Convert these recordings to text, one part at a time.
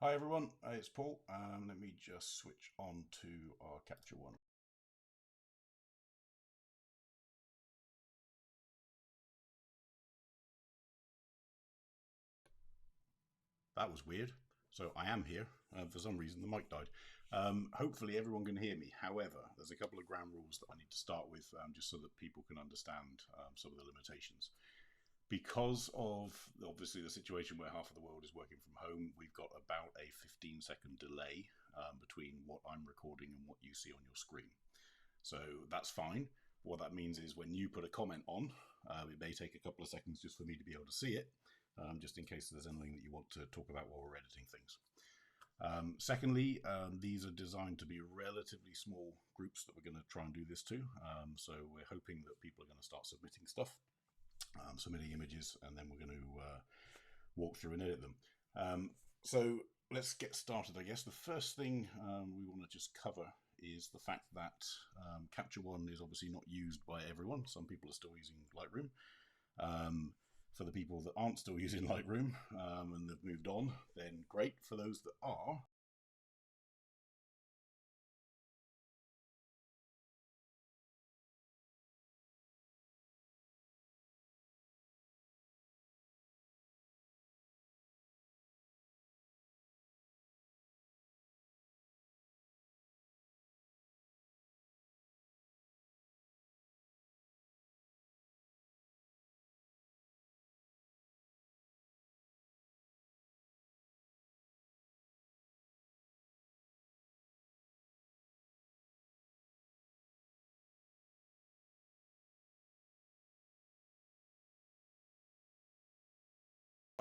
Hi everyone, it's Paul. Let me just switch on to our Capture One. That was weird. So I am here. For some reason the mic died. Hopefully everyone can hear me. However, there's a couple of ground rules that I need to start with just so that people can understand some of the limitations. Because of obviously the situation where half of the world is working from home, we've got about a 15-second delay between what I'm recording and what you see on your screen. So that's fine. What that means is when you put a comment on, it may take a couple of seconds just for me to be able to see it, just in case there's anything that you want to talk about while we're editing things. Secondly, these are designed to be relatively small groups that we're going to try and do this to. So we're hoping that people are going to start submitting stuff, submitting images, and then we're going to walk through and edit them. So let's get started, I guess. The first thing we want to just cover is the fact that Capture One is obviously not used by everyone. Some people are still using Lightroom. For the people that aren't still using Lightroom and they've moved on, then great. For those that are,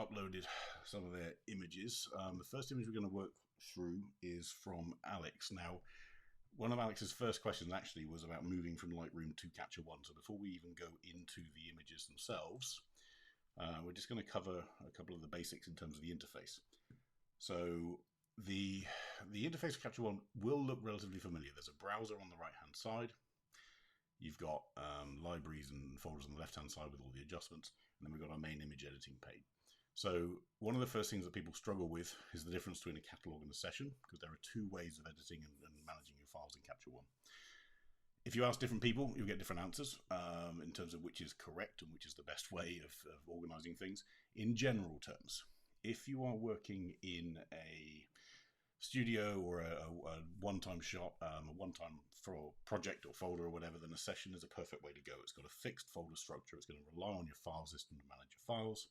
uploaded some of their images. The first image we're going to work through is from Alex. Now, one of Alex's first questions actually was about moving from Lightroom to Capture One. So before we even go into the images themselves, we're just going to cover a couple of the basics in terms of the interface. So the interface for Capture One will look relatively familiar. There's a browser on the right-hand side. You've got libraries and folders on the left-hand side with all the adjustments, and then we've got our main image editing pane. So one of the first things that people struggle with is the difference between a catalog and a session, because there are two ways of editing and managing your files in Capture One. If you ask different people, you'll get different answers in terms of which is correct and which is the best way of organizing things. In general terms, if you are working in a studio or a one-time shot, a one-time for project or folder or whatever, then a session is a perfect way to go. It's got a fixed folder structure. It's going to rely on your file system to manage your files.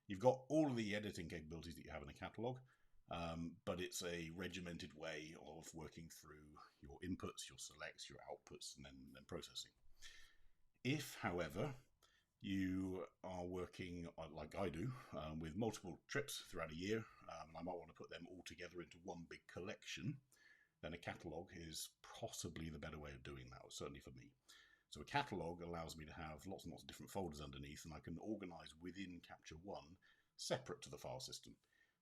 You've got all of the editing capabilities that you have in a catalog, but it's a regimented way of working through your inputs, your selects, your outputs, and then processing. If, however, you are working like I do with multiple trips throughout a year, and I might want to put them all together into one big collection, then a catalog is possibly the better way of doing that, certainly for me. So a catalog allows me to have lots and lots of different folders underneath, and I can organize within Capture One separate to the file system.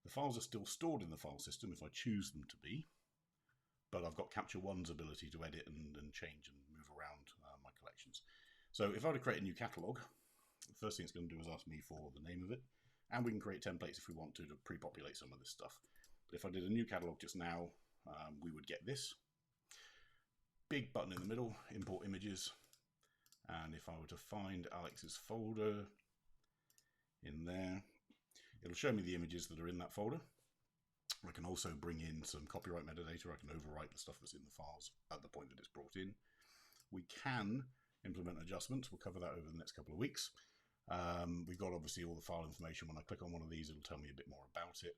The files are still stored in the file system if I choose them to be, but I've got Capture One's ability to edit and change and move around my collections. So if I were to create a new catalog, the first thing it's going to do is ask me for the name of it, and we can create templates if we want to pre-populate some of this stuff. But if I did a new catalog just now, we would get this big button in the middle, import images. And if I were to find Alex's folder in there, it'll show me the images that are in that folder. I can also bring in some copyright metadata. I can overwrite the stuff that's in the files at the point that it's brought in. We can implement adjustments. We'll cover that over the next couple of weeks. We've got obviously all the file information. When I click on one of these, it'll tell me a bit more about it.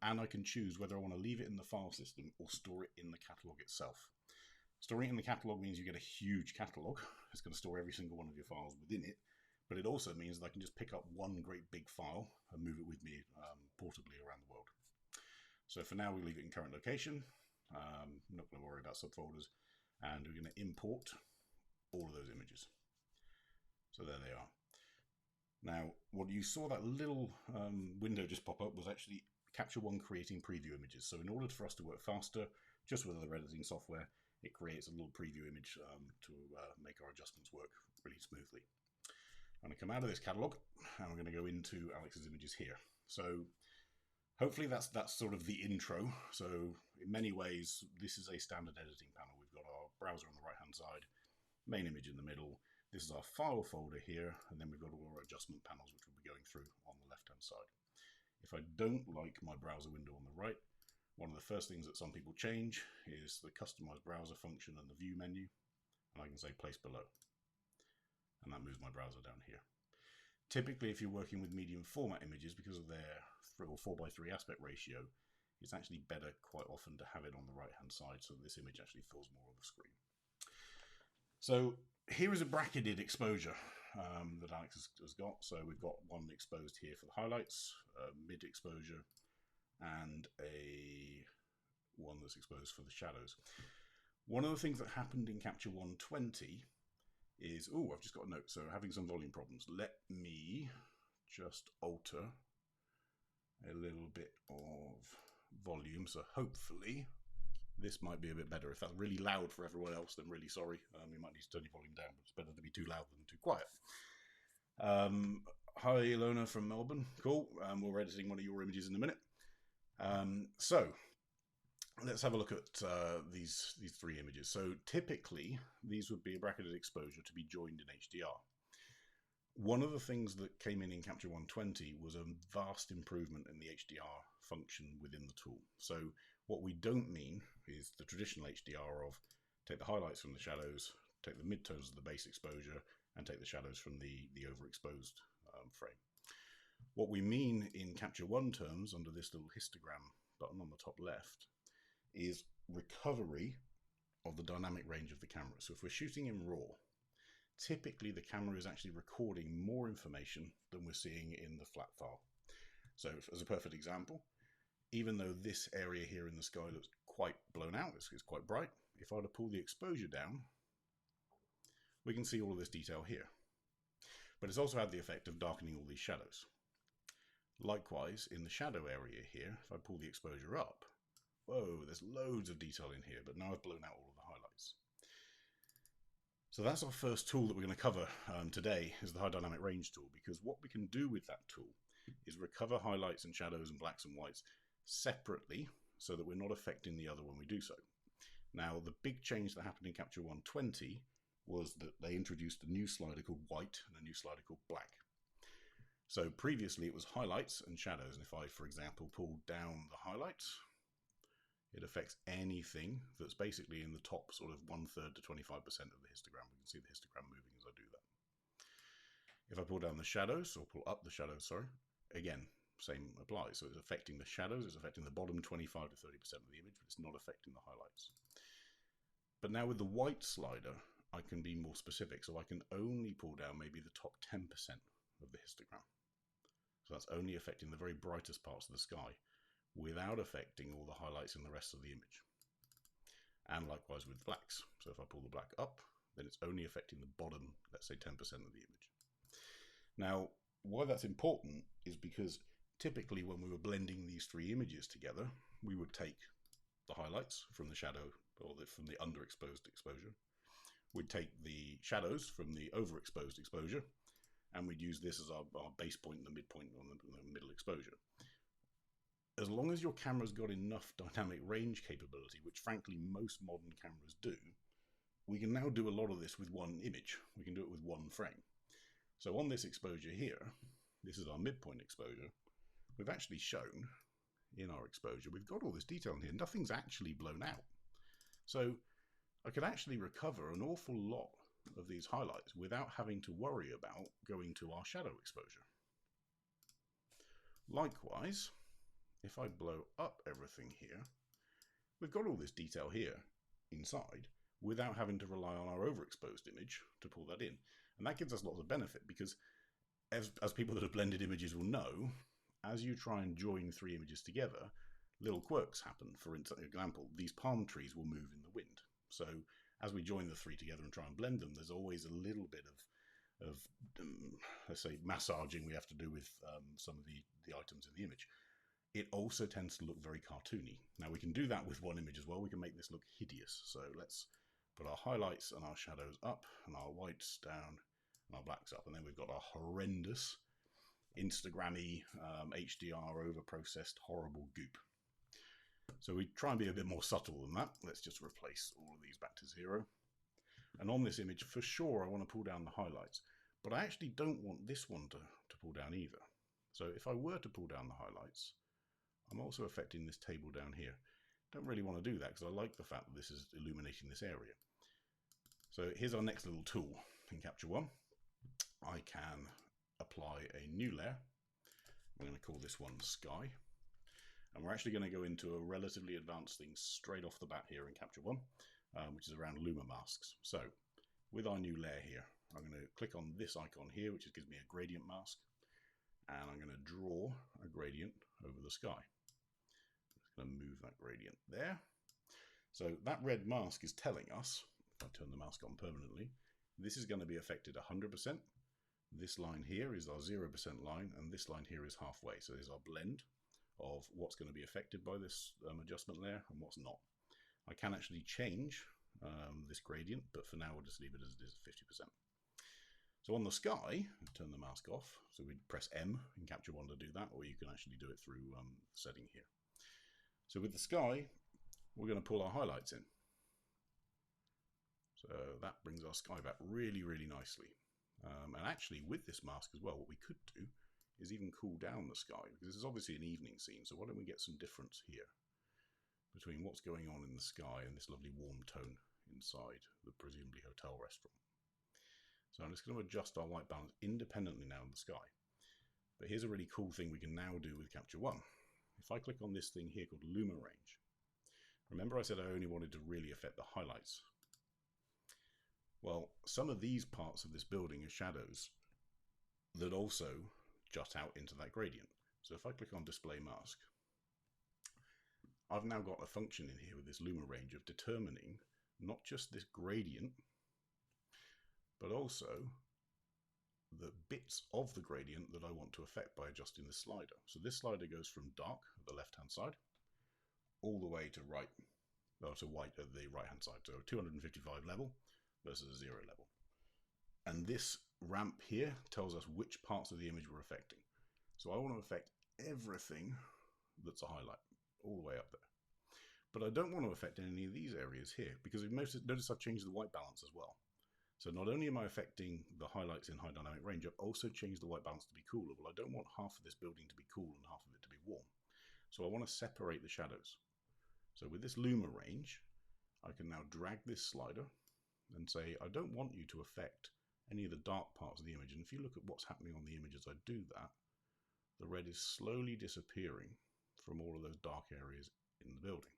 And I can choose whether I want to leave it in the file system or store it in the catalog itself. Storing it in the catalog means you get a huge catalog. It's going to store every single one of your files within it, but it also means that I can just pick up one great big file and move it with me portably around the world. So for now, we leave it in current location. I'm not going to worry about subfolders, and we're going to import all of those images. So there they are. Now, what you saw that little window just pop up was actually Capture One creating preview images. So in order for us to work faster, just with other editing software, it creates a little preview image to make our adjustments work really smoothly. I'm going to come out of this catalog and we're going to go into Alex's images here. So hopefully that's sort of the intro. So in many ways, this is a standard editing panel. We've got our browser on the right hand side, main image in the middle. This is our file folder here, and then we've got all our adjustment panels, which we'll be going through on the left hand side. If I don't like my browser window on the right, one of the first things that some people change is the customize browser function and the view menu, and I can say place below, and that moves my browser down here. Typically, if you're working with medium format images, because of their 3 or 4:3 aspect ratio, it's actually better quite often to have it on the right hand side so this image actually fills more of the screen. So here is a bracketed exposure that Alex has got. So we've got one exposed here for the highlights, mid exposure, and one that's exposed for the shadows. One of the things that happened in Capture 120 is, oh, I've just got a note, so having some volume problems. Let me just alter a little bit of volume, so hopefully this might be a bit better. If that's really loud for everyone else, then really sorry. We might need to turn your volume down, but it's better to be too loud than too quiet. Hi, Ilona from Melbourne. Cool. We're editing one of your images in a minute. So let's have a look at these 3 images. So typically, these would be a bracketed exposure to be joined in HDR. One of the things that came in Capture 120 was a vast improvement in the HDR function within the tool. So what we don't mean is the traditional HDR of take the highlights from the shadows, take the midtones of the base exposure, and take the shadows from the overexposed frame. What we mean in Capture 1 terms, under this little histogram button on the top left, is recovery of the dynamic range of the camera. So if we're shooting in RAW, typically the camera is actually recording more information than we're seeing in the flat file. So as a perfect example, even though this area here in the sky looks quite blown out, it's quite bright, if I were to pull the exposure down, we can see all of this detail here. But it's also had the effect of darkening all these shadows. Likewise, in the shadow area here, if I pull the exposure up, whoa, there's loads of detail in here, but now I've blown out all of the highlights. So that's our first tool that we're going to cover today, is the High Dynamic Range tool, because what we can do with that tool is recover highlights and shadows and blacks and whites separately so that we're not affecting the other when we do so. Now, the big change that happened in Capture 120 was that they introduced a new slider called white and a new slider called black. So previously it was highlights and shadows, and if I, for example, pull down the highlights, it affects anything that's basically in the top sort of 1/3 to 25% of the histogram. We can see the histogram moving as I do that. If I pull down the shadows, or pull up the shadows, sorry, again, same applies. So it's affecting the shadows, it's affecting the bottom 25 to 30% of the image, but it's not affecting the highlights. But now with the white slider, I can be more specific. So I can only pull down maybe the top 10% of the histogram. So that's only affecting the very brightest parts of the sky without affecting all the highlights in the rest of the image. And likewise with blacks. So if I pull the black up, then it's only affecting the bottom, let's say 10% of the image. Now, why that's important is because typically when we were blending these 3 images together, we would take the highlights from the shadow or from the underexposed exposure. We'd take the shadows from the overexposed exposure, and we'd use this as our base point and the midpoint on the middle exposure. As long as your camera's got enough dynamic range capability, which frankly most modern cameras do, we can now do a lot of this with one image. We can do it with one frame. So on this exposure here, this is our midpoint exposure, we've actually shown in our exposure, we've got all this detail in here, nothing's actually blown out. So I could actually recover an awful lot of these highlights without having to worry about going to our shadow exposure. Likewise, if I blow up everything here, we've got all this detail here inside without having to rely on our overexposed image to pull that in. And that gives us lots of benefit because as people that have blended images will know, as you try and join 3 images together, little quirks happen. For example, these palm trees will move in the wind. So as we join the 3 together and try and blend them, there's always a little bit of let's say, massaging we have to do with some of the items in the image. It also tends to look very cartoony. Now we can do that with one image as well. We can make this look hideous. So let's put our highlights and our shadows up and our whites down and our blacks up. And then we've got our horrendous Instagrammy, HDR over-processed, horrible goop. So we try and be a bit more subtle than that. Let's just replace all of these back to 0. And on this image, for sure, I want to pull down the highlights. But I actually don't want this one to pull down either. So if I were to pull down the highlights, I'm also affecting this table down here. Don't really want to do that because I like the fact that this is illuminating this area. So here's our next little tool in Capture One. I can apply a new layer. I'm going to call this one Sky. And we're actually going to go into a relatively advanced thing straight off the bat here in Capture One, which is around luma masks. So with our new layer here, I'm going to click on this icon here, which gives me a gradient mask. And I'm going to draw a gradient over the sky. I'm just going to move that gradient there. So that red mask is telling us, if I turn the mask on permanently, this is going to be affected 100%. This line here is our 0% line, and this line here is halfway. So there's our blend of what's going to be affected by this adjustment layer and what's not. I can actually change this gradient, but for now we'll just leave it as it is at 50%. So on the sky, turn the mask off. So we press M in Capture One to do that, or you can actually do it through the setting here. So with the sky, we're going to pull our highlights in. So that brings our sky back really, really nicely. And actually with this mask as well, what we could do is even cool down the sky, because this is obviously an evening scene. So why don't we get some difference here between what's going on in the sky and this lovely warm tone inside the presumably hotel restaurant. So I'm just going to adjust our white balance independently now in the sky. But here's a really cool thing we can now do with Capture One. If I click on this thing here called Luma Range, remember I said I only wanted to really affect the highlights. Well, some of these parts of this building are shadows that also jut out into that gradient. So if I click on Display Mask, I've now got a function in here with this Luma Range of determining not just this gradient, but also the bits of the gradient that I want to affect by adjusting the slider. So this slider goes from dark at the left-hand side all the way to white at the right-hand side. So 255 level versus 0 level. And this ramp here tells us which parts of the image we're affecting. So I want to affect everything that's a highlight all the way up there. But I don't want to affect any of these areas here, because you've noticed I've changed the white balance as well. So not only am I affecting the highlights in high dynamic range, I've also changed the white balance to be cooler. Well, I don't want half of this building to be cool and half of it to be warm. So I want to separate the shadows. So with this Luma range, I can now drag this slider and say, I don't want you to affect any of the dark parts of the image. And if you look at what's happening on the image as I do that, the red is slowly disappearing from all of those dark areas in the building.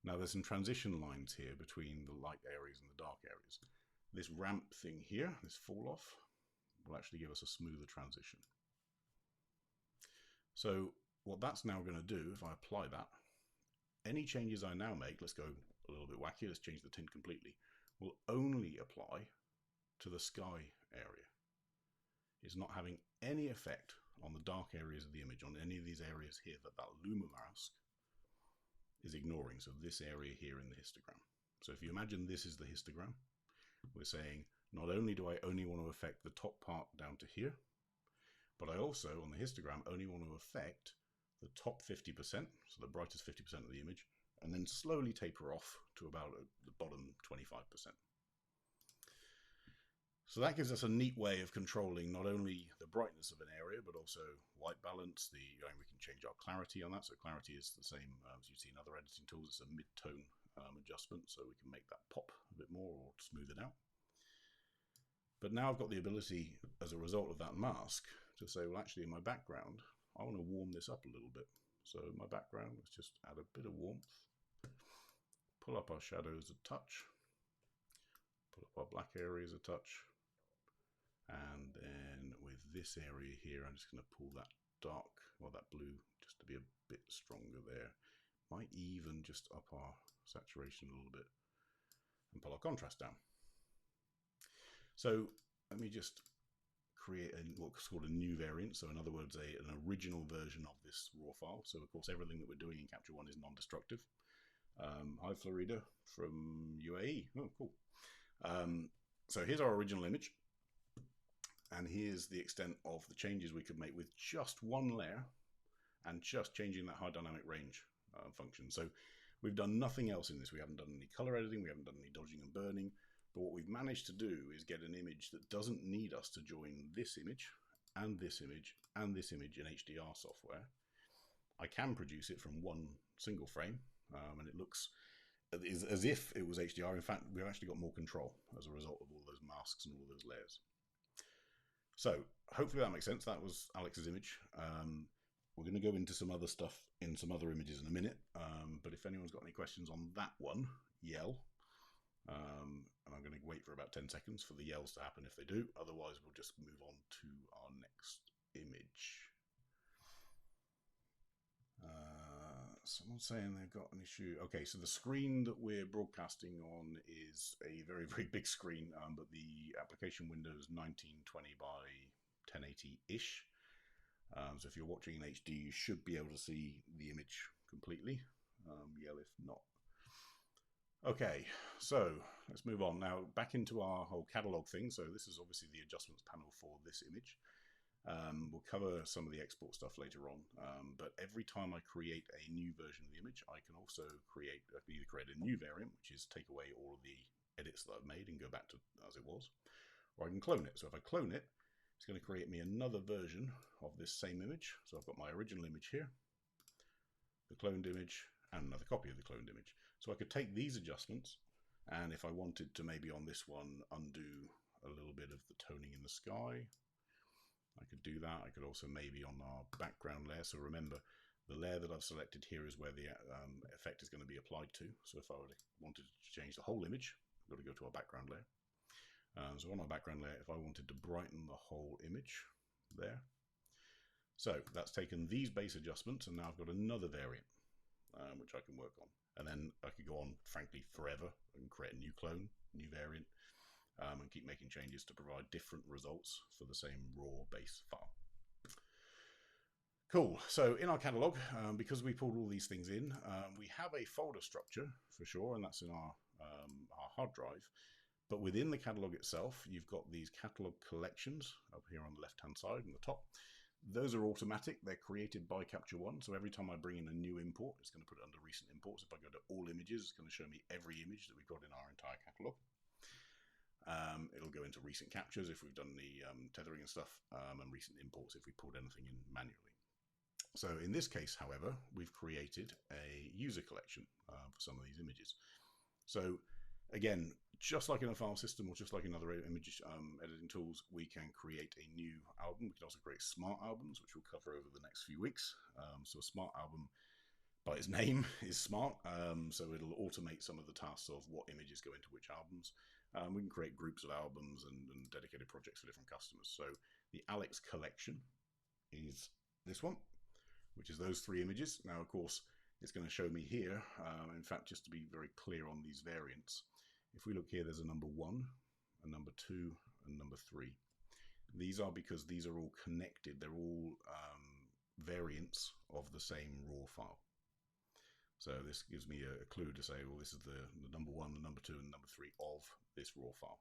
Now there's some transition lines here between the light areas and the dark areas. This ramp thing here, this fall off, will actually give us a smoother transition. So what that's now going to do, if I apply that, any changes I now make, let's go a little bit wacky, let's change the tint completely, will only apply to the sky area. It's not having any effect on the dark areas of the image, on any of these areas here that Luma mask is ignoring. So this area here in the histogram. So if you imagine this is the histogram, we're saying not only do I only want to affect the top part down to here, but I also, on the histogram, only want to affect the top 50%, so the brightest 50% of the image, and then slowly taper off to about the bottom 25%. So that gives us a neat way of controlling not only the brightness of an area, but also white balance. We can change our clarity on that. So clarity is the same as you see in other editing tools. It's a mid-tone adjustment, so we can make that pop a bit more or smooth it out. But now I've got the ability, as a result of that mask, to say, well, actually, in my background, I want to warm this up a little bit. So in my background, let's just add a bit of warmth, pull up our shadows a touch, pull up our black areas a touch, and then with this area here, I'm just going to pull that dark, or that blue, just to be a bit stronger there. Might even just up our saturation a little bit and pull our contrast down. So let me just create what's called a new variant. So in other words, an original version of this raw file. So of course, everything that we're doing in Capture One is non-destructive. Hi Florida from UAE. Oh, cool. So here's our original image. And here's the extent of the changes we could make with just one layer and just changing that high dynamic range function. So we've done nothing else in this. We haven't done any color editing, we haven't done any dodging and burning, but what we've managed to do is get an image that doesn't need us to join this image and this image and this image in HDR software. I can produce it from one single frame, and it looks as if it was HDR. In fact, we've actually got more control as a result of all those masks and all those layers. So hopefully that makes sense. That was Alex's image. We're going to go into some other stuff in some other images in a minute, but if anyone's got any questions on that one, yell. And I'm going to wait for about 10 seconds for the yells to happen if they do. Otherwise, we'll just move on to our next image. Someone's saying they've got an issue. Okay, so the screen that we're broadcasting on is a very, very big screen, but the application window is 1920 by 1080-ish. So if you're watching in HD, you should be able to see the image completely. Yell if not. Okay, so let's move on now back into our whole catalog thing. So this is obviously the adjustments panel for this image. We'll cover some of the export stuff later on, but every time I create a new version of the image, I can also either create a new variant, which is take away all of the edits that I've made and go back to as it was, or I can clone it. So if I clone it, it's going to create me another version of this same image. So I've got my original image here, the cloned image, and another copy of the cloned image. So I could take these adjustments, and if I wanted to maybe on this one undo a little bit of the toning in the sky, I could do that. I could also maybe on our background layer. So remember, the layer that I've selected here is where the effect is going to be applied to. So if I wanted to change the whole image, I've got to go to our background layer. So on our background layer, if I wanted to brighten the whole image there. So that's taken these base adjustments, and now I've got another variant, which I can work on. And then I could go on, frankly, forever and create a new clone, new variant, and keep making changes to provide different results for the same raw base file. Cool. So in our catalog, because we pulled all these things in, we have a folder structure for sure, and that's in our hard drive. But within the catalog itself, you've got these catalog collections up here on the left-hand side in the top. Those are automatic. They're created by Capture One. So every time I bring in a new import, it's going to put it under recent imports. If I go to all images, it's going to show me every image that we've got in our entire catalog. It'll go into recent captures if we've done the tethering and stuff, and recent imports if we pulled anything in manually. So in this case, however, we've created a user collection for some of these images. So again, just like in a file system or just like in other image editing tools, we can create a new album. We can also create smart albums, which we'll cover over the next few weeks. So a smart album, by its name, is smart. So it'll automate some of the tasks of what images go into which albums. We can create groups of albums and dedicated projects for different customers. So the Alex collection is this one, which is those three images. Now, of course, it's going to show me here. In fact, just to be very clear on these variants, if we look here, there's a number 1, a number 2, and number 3. These are because these are all connected. They're all variants of the same raw file. So this gives me a clue to say, well, this is the number 1, the number 2, and number 3 of this raw file.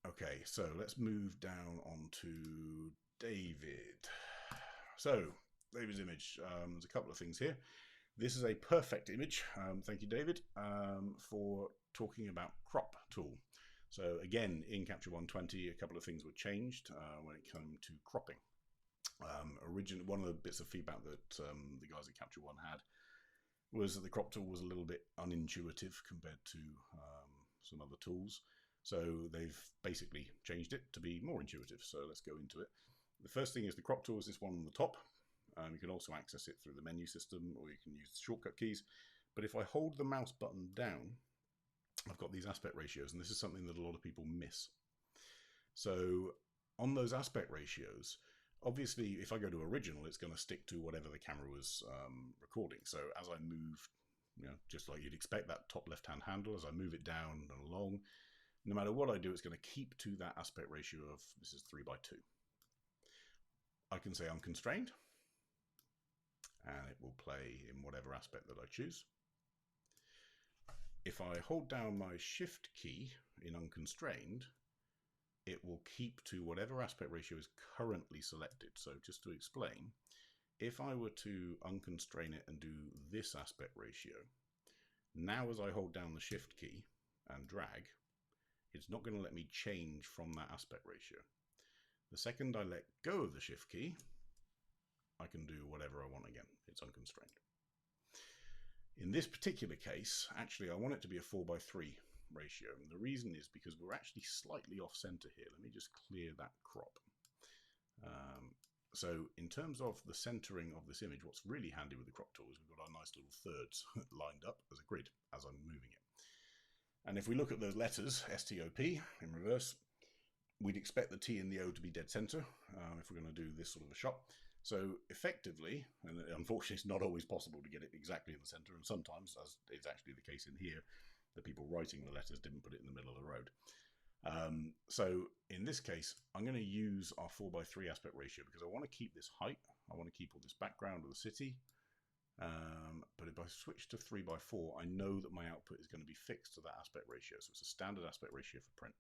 Okay, so let's move down onto David. So David's image, there's a couple of things here. This is a perfect image. Thank you, David, for talking about crop tool. So again, in Capture 120, a couple of things were changed when it came to cropping. One of the bits of feedback that the guys at Capture One had was that the crop tool was a little bit unintuitive compared to some other tools. So they've basically changed it to be more intuitive. So let's go into it. The first thing is the crop tool is this one on the top. You can also access it through the menu system, or you can use the shortcut keys. But if I hold the mouse button down, I've got these aspect ratios, and this is something that a lot of people miss. So on those aspect ratios, obviously, if I go to original, it's going to stick to whatever the camera was recording. So as I move, just like you'd expect, that top left-hand handle, as I move it down and along, no matter what I do, it's going to keep to that aspect ratio of, this is 3:2. I can say unconstrained, and it will play in whatever aspect that I choose. If I hold down my shift key in unconstrained, it will keep to whatever aspect ratio is currently selected. So just to explain, if I were to unconstrain it and do this aspect ratio, now as I hold down the shift key and drag, it's not going to let me change from that aspect ratio. The second I let go of the shift key, I can do whatever I want again. It's unconstrained. In this particular case, actually I want it to be a 4:3 ratio. And the reason is because we're actually slightly off center here. Let me just clear that crop. So in terms of the centering of this image, what's really handy with the crop tool is we've got our nice little thirds lined up as a grid as I'm moving it. And if we look at those letters, STOP in reverse, we'd expect the T and the O to be dead center if we're going to do this sort of a shot. So effectively, and unfortunately it's not always possible to get it exactly in the center, and sometimes, as is actually the case in here, the people writing the letters didn't put it in the middle of the road. So in this case, I'm going to use our 4:3 aspect ratio because I want to keep this height. I want to keep all this background of the city. But if I switch to 3:4, I know that my output is going to be fixed to that aspect ratio. So it's a standard aspect ratio for print.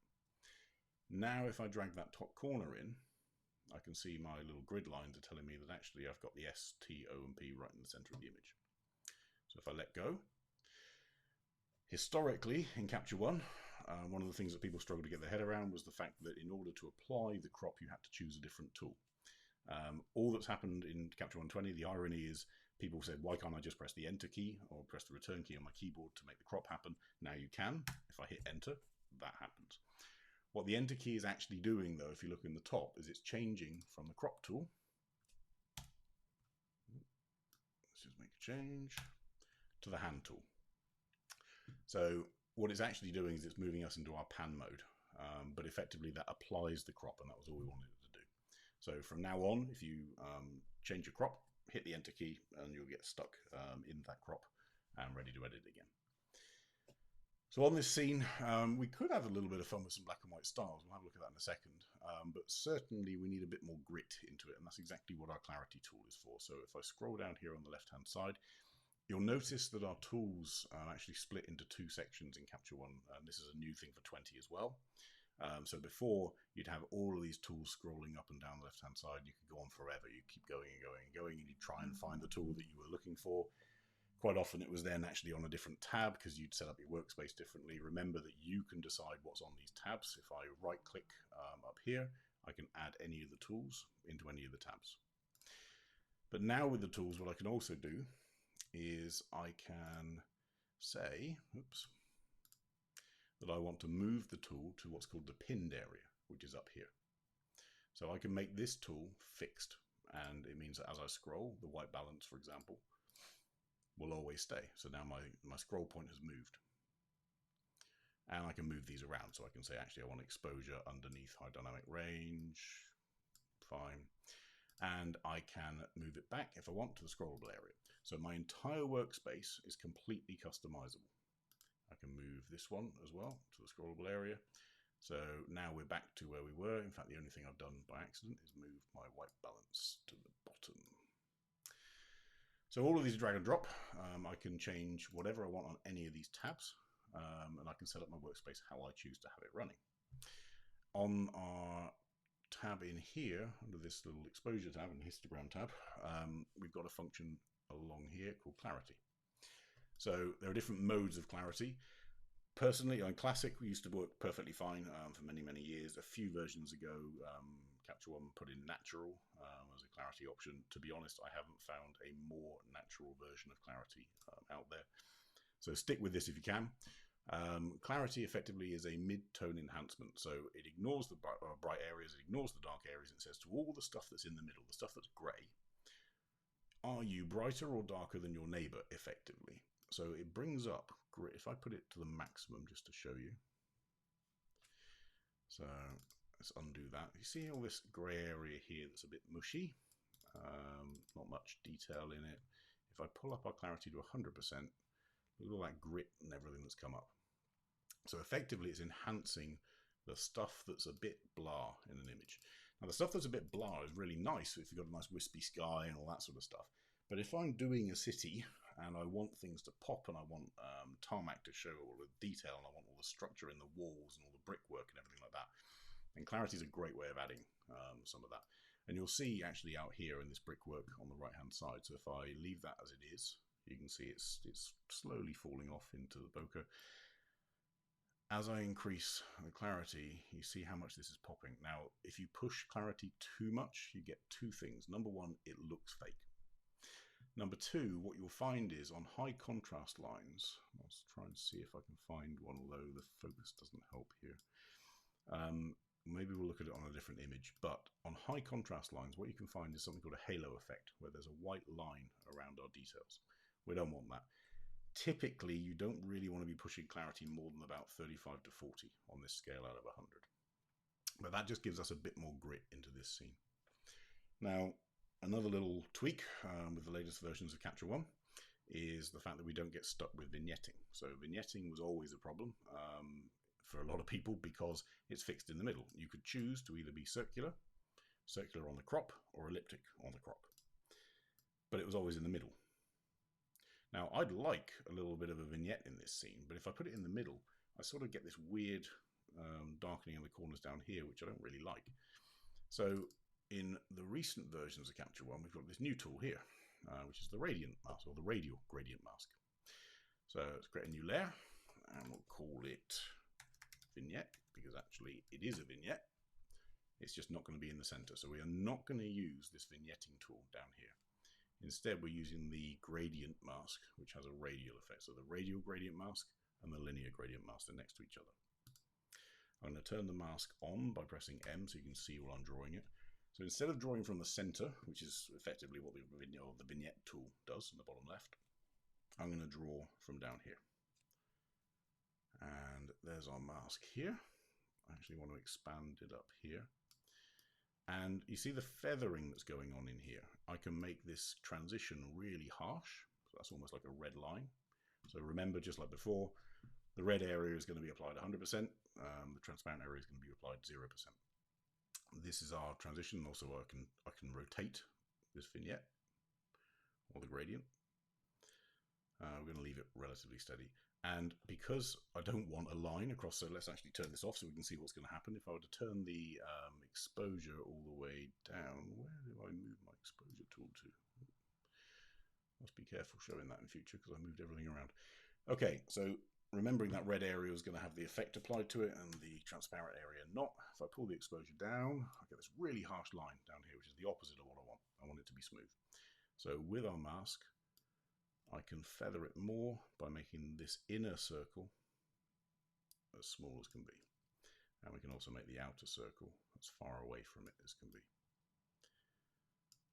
Now, if I drag that top corner in, I can see my little grid lines are telling me that actually I've got the S, T, O, and P right in the center of the image. So if I let go, historically in Capture One, one of the things that people struggled to get their head around was the fact that in order to apply the crop, you had to choose a different tool. All that's happened in Capture 120, the irony is people said, why can't I just press the Enter key or press the Return key on my keyboard to make the crop happen? Now you can. If I hit Enter, that happens. What the Enter key is actually doing, though, if you look in the top, is it's changing from the crop tool. Let's just make a change to the hand tool. So what it's actually doing is it's moving us into our pan mode, but effectively that applies the crop, and that was all we wanted it to do. So from now on, if you change your crop, hit the Enter key, and you'll get stuck in that crop and ready to edit again. So on this scene, we could have a little bit of fun with some black and white styles. We'll have a look at that in a second. But certainly we need a bit more grit into it, and that's exactly what our clarity tool is for. So if I scroll down here on the left-hand side, you'll notice that our tools actually split into two sections in Capture One, and this is a new thing for 20 as well. So before, you'd have all of these tools scrolling up and down the left-hand side. You could go on forever. You keep going and going and going, and you try and find the tool that you were looking for. Quite often it was then actually on a different tab because you'd set up your workspace differently. Remember that you can decide what's on these tabs. If I right-click up here, I can add any of the tools into any of the tabs. But now with the tools, what I can also do is I can say, oops, that I want to move the tool to what's called the pinned area, which is up here. So I can make this tool fixed, and it means that as I scroll, the white balance, for example, will always stay. So now my scroll point has moved. And I can move these around. So I can say, actually, I want exposure underneath high dynamic range. Fine. And I can move it back if I want to the scrollable area. So my entire workspace is completely customizable. I can move this one as well to the scrollable area. So now we're back to where we were. In fact, the only thing I've done by accident is move my white balance to the bottom. So all of these drag and drop. I can change whatever I want on any of these tabs, and I can set up my workspace how I choose to have it running. On our tab in here, under this little exposure tab and histogram tab, we've got a function along here called clarity. So there are different modes of clarity. Personally, on Classic, we used to work perfectly fine for many, many years. A few versions ago, Capture One put in natural as a clarity option. To be honest, I haven't found a more natural version of clarity out there. So stick with this if you can. Clarity effectively is a mid-tone enhancement. So it ignores the bright areas, it ignores the dark areas. It says to all the stuff that's in the middle, the stuff that's grey, are you brighter or darker than your neighbour effectively? So it brings up grit. If I put it to the maximum just to show you. So let's undo that. You see all this grey area here that's a bit mushy. Not much detail in it. If I pull up our clarity to 100%, look at all that grit and everything that's come up. So effectively it's enhancing the stuff that's a bit blah in an image. Now the stuff that's a bit blah is really nice if you've got a nice wispy sky and all that sort of stuff. But if I'm doing a city and I want things to pop and I want tarmac to show all the detail and I want all the structure in the walls and all the brickwork and everything like that, And clarity is a great way of adding some of that. And you'll see actually out here in this brickwork on the right hand side. So if I leave that as it is, you can see it's slowly falling off into the bokeh. As I increase the clarity, you see how much this is popping. Now, if you push clarity too much, you get two things. Number one, it looks fake. Number two, what you'll find is on high contrast lines, let's try and see if I can find one, although the focus doesn't help here. Maybe we'll look at it on a different image, but on high contrast lines, what you can find is something called a halo effect, where there's a white line around our details. We don't want that. Typically, you don't really want to be pushing clarity more than about 35 to 40 on this scale out of 100. But that just gives us a bit more grit into this scene. Now, another little tweak with the latest versions of Capture One is the fact that we don't get stuck with vignetting. So vignetting was always a problem for a lot of people because it's fixed in the middle. You could choose to either be circular on the crop, or elliptic on the crop. But it was always in the middle. Now, I'd like a little bit of a vignette in this scene, but if I put it in the middle, I sort of get this weird darkening in the corners down here, which I don't really like. So in the recent versions of Capture One, we've got this new tool here, which is the Radiant mask, or the Radial gradient mask. So let's create a new layer, and we'll call it Vignette, because actually it is a vignette. It's just not going to be in the center. So we are not going to use this vignetting tool down here. Instead, we're using the gradient mask, which has a radial effect. So the radial gradient mask and the linear gradient mask are next to each other. I'm going to turn the mask on by pressing M so you can see while I'm drawing it. So instead of drawing from the center, which is effectively what the vignette tool does in the bottom left, I'm going to draw from down here. And there's our mask here. I actually want to expand it up here. And you see the feathering that's going on in here. I can make this transition really harsh. So that's almost like a red line. So remember, just like before, the red area is going to be applied 100%. The transparent area is going to be applied 0%. This is our transition. Also, I can rotate this vignette or the gradient. We're going to leave it relatively steady. And because I don't want a line across, so let's actually turn this off so we can see what's going to happen. If I were to turn the exposure all the way down, where do I move my exposure tool to? Must be careful showing that in future because I moved everything around. Okay, so remembering that red area is going to have the effect applied to it and the transparent area not. If I pull the exposure down, I get this really harsh line down here, which is the opposite of what I want. I want it to be smooth. So with our mask, I can feather it more by making this inner circle as small as can be. And we can also make the outer circle as far away from it as can be.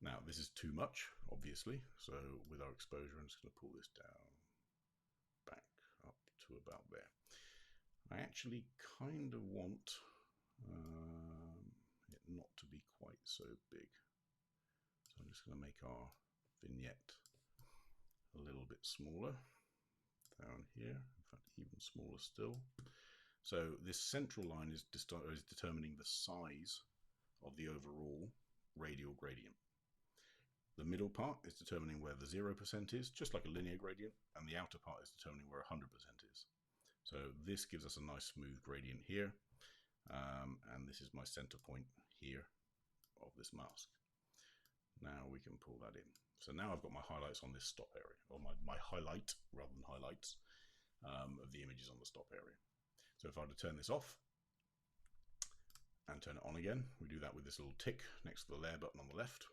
Now, this is too much, obviously. So with our exposure, I'm just going to pull this down, back up to about there. I actually kind of want it not to be quite so big. So I'm just going to make our vignette a little bit smaller down here, in fact even smaller still. So this central line is determining the size of the overall radial gradient. The middle part is determining where the 0% is, just like a linear gradient, and the outer part is determining where 100% is. So this gives us a nice smooth gradient here, and this is my center point here of this mask. Now we can pull that in. So now I've got my highlights on this stop area, or my highlight rather than highlights of the images on the stop area. So if I were to turn this off and turn it on again, we do that with this little tick next to the layer button on the left.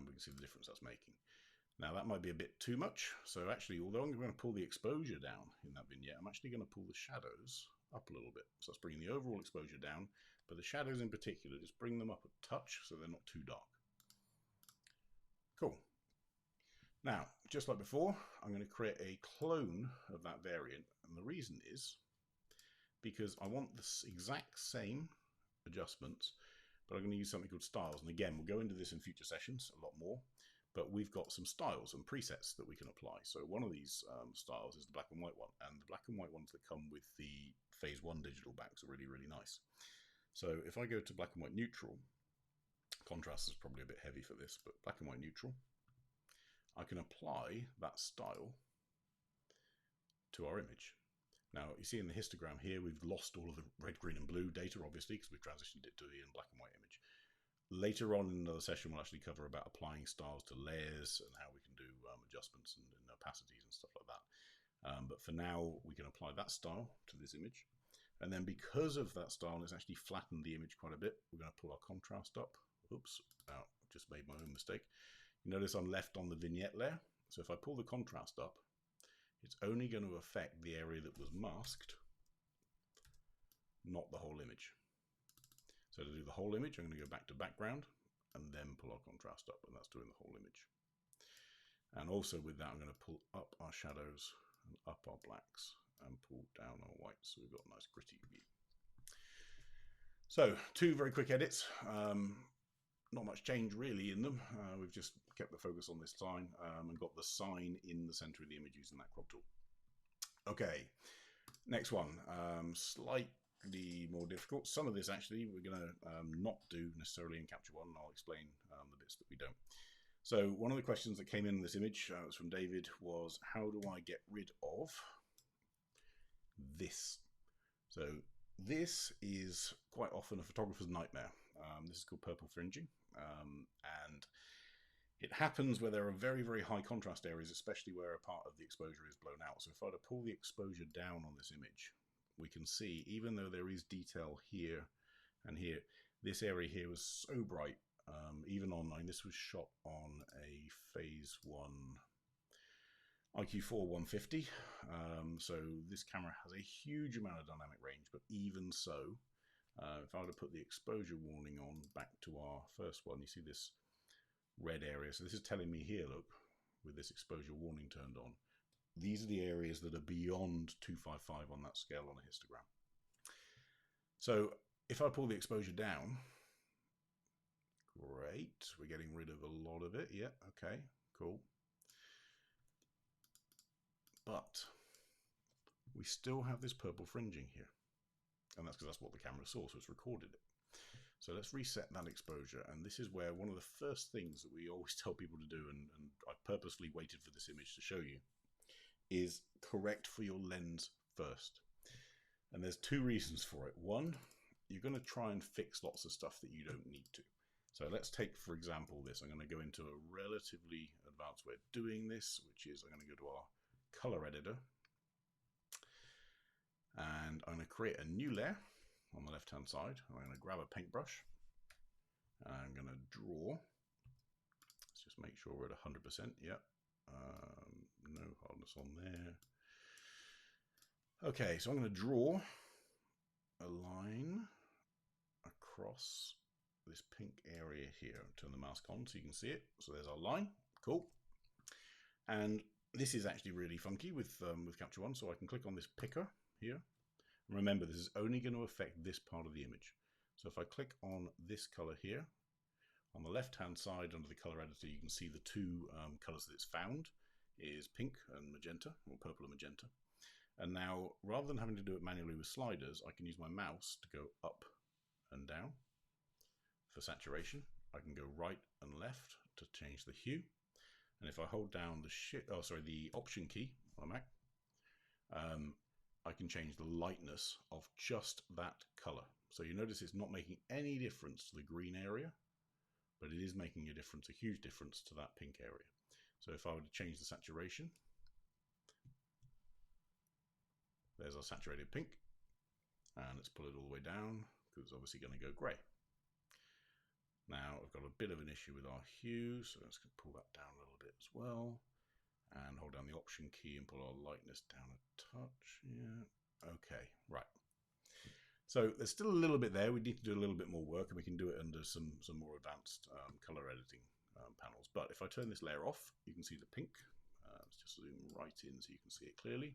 We can see the difference that's making. Now that might be a bit too much. So actually, although I'm going to pull the exposure down in that vignette, I'm actually going to pull the shadows up a little bit. So that's bringing the overall exposure down, but the shadows in particular, just bring them up a touch so they're not too dark. Cool. Now, just like before, I'm going to create a clone of that variant. And the reason is because I want the exact same adjustments, but I'm going to use something called styles. And again, we'll go into this in future sessions a lot more, but we've got some styles and presets that we can apply. So one of these styles is the black and white one, and the black and white ones that come with the phase 1 digital backs are really, really nice. So if I go to black and white neutral, contrast is probably a bit heavy for this, but black and white neutral, I can apply that style to our image. Now, you see in the histogram here, we've lost all of the red, green, and blue data, obviously, because we've transitioned it to the black and white image. Later on in another session, we'll actually cover about applying styles to layers and how we can do adjustments and opacities and stuff like that. But for now, we can apply that style to this image. And then because of that style, and it's actually flattened the image quite a bit, we're going to pull our contrast up. Oops, just made my own mistake. You notice I'm left on the vignette layer. So if I pull the contrast up, it's only going to affect the area that was masked, not the whole image. So to do the whole image, I'm going to go back to background and then pull our contrast up, and that's doing the whole image. And also with that, I'm going to pull up our shadows and up our blacks and pull down our whites, so we've got a nice gritty view. So 2 very quick edits. Not much change really in them. We've just kept the focus on this sign and got the sign in the center of the image using that crop tool. Okay, next one, slightly more difficult. Some of this actually we're going to not do necessarily in Capture One, and I'll explain the bits that we don't. So one of the questions that came in this image, was from David, was how do I get rid of this? So this is quite often a photographer's nightmare. This is called purple fringing, and it happens where there are very, very high contrast areas, especially where a part of the exposure is blown out. So if I were to pull the exposure down on this image, we can see, even though there is detail here and here, this area here was so bright, even online. This was shot on a Phase 1 IQ4 150. So this camera has a huge amount of dynamic range, but even so, if I were to put the exposure warning on back to our first one, you see this red area. So this is telling me here, look, with this exposure warning turned on, these are the areas that are beyond 255 on that scale on a histogram. So if I pull the exposure down, great, we're getting rid of a lot of it. Yeah, okay, cool. But we still have this purple fringing here. And that's because that's what the camera saw, so it's recorded it. So let's reset that exposure. And this is where one of the first things that we always tell people to do, and I purposely waited for this image to show you, is correct for your lens first. And there's 2 reasons for it. One, you're going to try and fix lots of stuff that you don't need to. So let's take, for example, this. I'm going to go into a relatively advanced way of doing this, which is I'm going to go to our color editor. And I'm going to create a new layer on the left hand side. I'm going to grab a paintbrush. And I'm going to draw. Let's just make sure we're at 100%. Yep. No hardness on there. Okay, so I'm going to draw a line across this pink area here. Turn the mask on so you can see it. So there's our line. Cool. And this is actually really funky with Capture One. So I can click on this picker here. And remember, this is only going to affect this part of the image. So if I click on this color here, on the left hand side under the color editor, you can see the 2 colors that it's found is pink and magenta, or purple and magenta. And now, rather than having to do it manually with sliders, I can use my mouse to go up and down for saturation. I can go right and left to change the hue. And if I hold down the Option key on a Mac, I can change the lightness of just that color. So you notice it's not making any difference to the green area, but it is making a difference, a huge difference to that pink area. So if I were to change the saturation, there's our saturated pink. And let's pull it all the way down, because it's obviously going to go grey. Now I've got a bit of an issue with our hue, so let's pull that down a little bit as well. And hold down the Option key and pull our lightness down a touch. Yeah, okay, right. So there's still a little bit there. We need to do a little bit more work, and we can do it under some more advanced color editing panels. But if I turn this layer off, you can see the pink. Let's just zoom right in so you can see it clearly.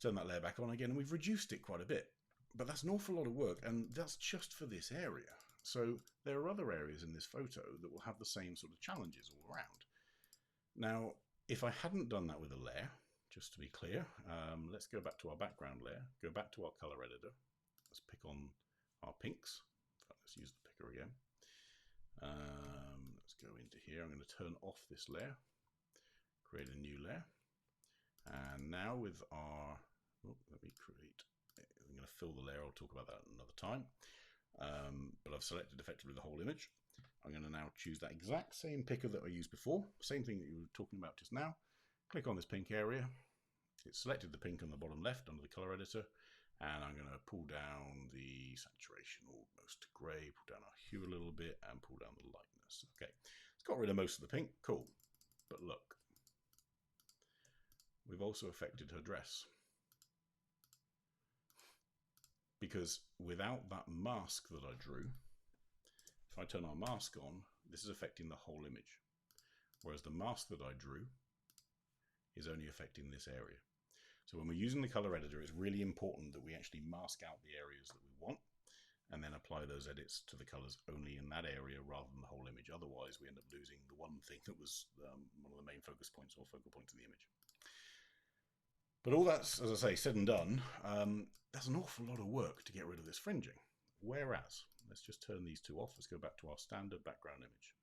Turn that layer back on again, and we've reduced it quite a bit. But that's an awful lot of work, and that's just for this area. So there are other areas in this photo that will have the same sort of challenges all around. Now, if I hadn't done that with a layer, just to be clear, let's go back to our background layer, go back to our color editor. Let's pick on our pinks. In fact, let's use the picker again. Let's go into here. I'm going to turn off this layer, create a new layer. And now with our, let me create, I'm going to fill the layer, I'll talk about that another time. But I've selected effectively the whole image. I'm going to now choose that exact same picker that I used before, same thing that you were talking about just now. Click on this pink area. It's selected the pink on the bottom left under the color editor, and I'm going to pull down the saturation almost to grey, pull down our hue a little bit, and pull down the lightness. Okay, it's got rid of most of the pink, cool. But look, we've also affected her dress. Because without that mask that I drew, if I turn our mask on, this is affecting the whole image. Whereas the mask that I drew is only affecting this area. So when we're using the color editor, it's really important that we actually mask out the areas that we want and then apply those edits to the colors only in that area rather than the whole image. Otherwise, we end up losing the one thing that was one of the main focus points or focal points of the image. But all that's, as I say, said and done, that's an awful lot of work to get rid of this fringing. Whereas, let's just turn these two off. Let's go back to our standard background image.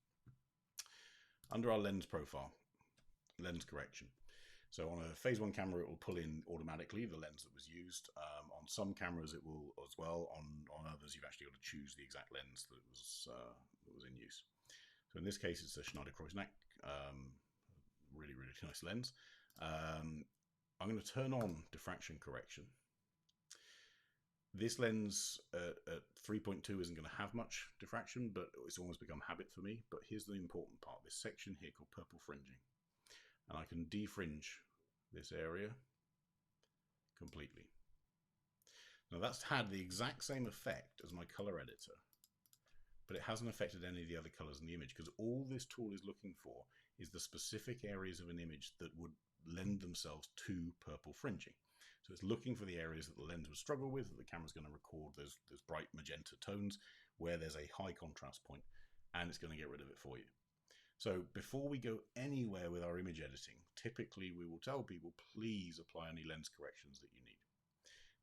Under our lens profile, lens correction. So on a phase 1 camera, it will pull in automatically the lens that was used. On some cameras, it will as well. On others, you've actually got to choose the exact lens that was in use. So in this case, it's a Schneider Kreuznak, really, really nice lens. I'm going to turn on diffraction correction. This lens at 3.2 isn't going to have much diffraction, but it's almost become habit for me. But here's the important part, this section here called purple fringing. And I can defringe this area completely. Now that's had the exact same effect as my color editor, but it hasn't affected any of the other colors in the image because all this tool is looking for is the specific areas of an image that would lend themselves to purple fringing. So it's looking for the areas that the lens would struggle with, that the camera's going to record those bright magenta tones where there's a high contrast point, and it's going to get rid of it for you. So before we go anywhere with our image editing, typically we will tell people, please apply any lens corrections that you need.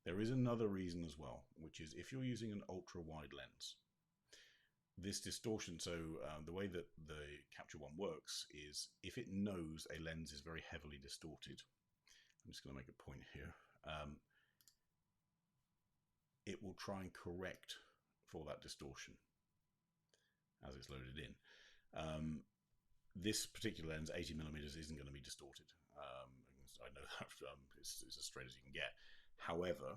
There is another reason as well, which is if you're using an ultra wide lens, this distortion, so the way that the Capture One works is if it knows a lens is very heavily distorted, I'm just going to make a point here, it will try and correct for that distortion as it's loaded in. This particular lens, 80mm, isn't going to be distorted. I know that it's as straight as you can get. However,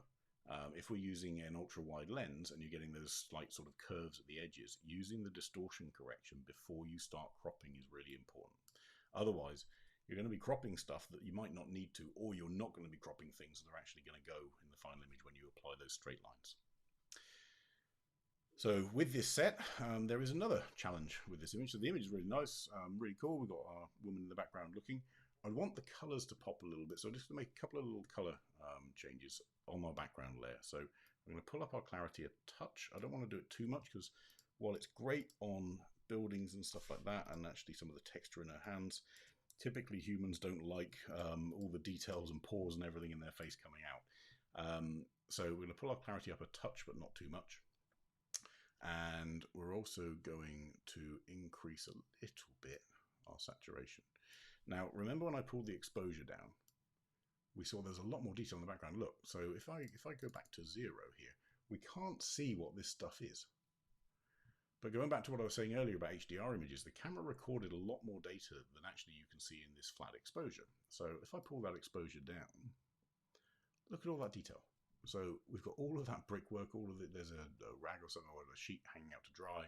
if we're using an ultra-wide lens and you're getting those slight sort of curves at the edges, using the distortion correction before you start cropping is really important. Otherwise, you're going to be cropping stuff that you might not need to, or you're not going to be cropping things that are actually going to go in the final image when you apply those straight lines. So with this set, there is another challenge with this image. So the image is really nice, really cool. We've got our woman in the background looking. I want the colors to pop a little bit. So I'm just going to make a couple of little color changes on our background layer. So I'm going to pull up our clarity a touch. I don't want to do it too much because while it's great on buildings and stuff like that, and actually some of the texture in her hands, typically humans don't like all the details and pores and everything in their face coming out. So we're going to pull our clarity up a touch, but not too much. And we're also going to increase a little bit our saturation. Now, remember when I pulled the exposure down, we saw there's a lot more detail in the background. Look, so if I go back to 0 here, we can't see what this stuff is. But going back to what I was saying earlier about HDR images, the camera recorded a lot more data than actually you can see in this flat exposure. So if I pull that exposure down, look at all that detail. So we've got all of that brickwork, all of it, there's a rag or something, or a sheet hanging out to dry.